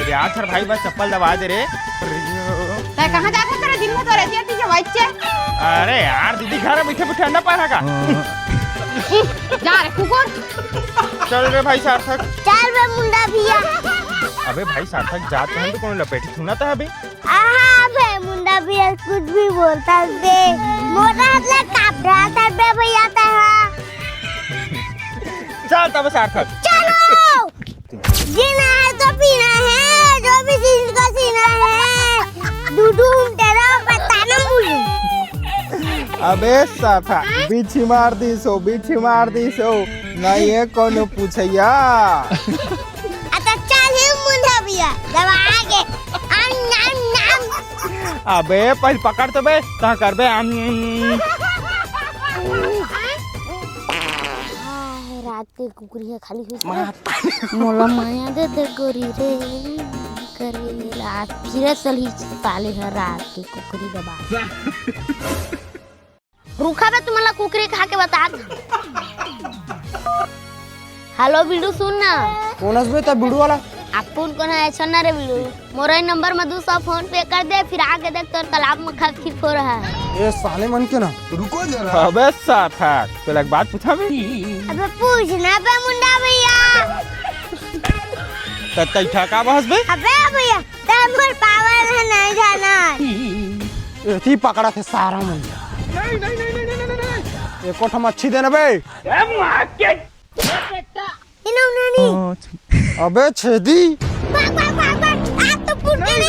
अरे आज हर भाई बस चप्पल दबा दे रे। मैं कहाँ जाता तेरा दिन में तो रहती है तुझे बच्चे। अरे यार दीदी घर में बैठे बैठे अंडा पाना का। जा रे कुकुर। चल रे भाई सार्थक। चल बे मुंडा भैया। अबे भाई सार्थक जात हैं तो कौन लपेटी थूना था अबे। आहा बे मुंडा भैया कुछ भी बोलता बे। मोटा हाथ ले काट रहा था बे भैया था। चल तब सार्थक। चलो। जीना है तो पीना है, जो भी चीज का सीना है। दूधू तेरा पता ना मुझे। अबे साथा बिछी मार दी सो नहीं ये कौन पूछैया। अच्छा चल ही मुंडा भैया जब आगे अबे पहले पकड़ तो बे कहाँ कर बे। रात के कुकुरिया खाली हुई मोला माया दे गोरी रे करेला फिर सही पाले है रात के कुकुरी दबा। रुखा बे तुम्हारा कुकुरी खा के बता। हेलो बिडू सुन ना। कौन हसबे ता बिडू वाला। अपन कौन है ऐसा ना रे बिडू। मोरा नंबर में 200 फोन पे कर दे फिर आगे देख तो तालाब में खा फिर हो रहा है। ए साले मन के ना रुको जरा। अबे सार्थक तो एक बात पूछा बे। अबे पूछना बे मुंडा भैया। तई ठका बहस बे। अबे भैया तेरे पावर है नहीं जाना। एथी पकड़ा थे सारा मन। नहीं एक कोठा मच्छी देना बे। अबे छेदी। भाग भाग भाग भाग। आज तो फूट गई।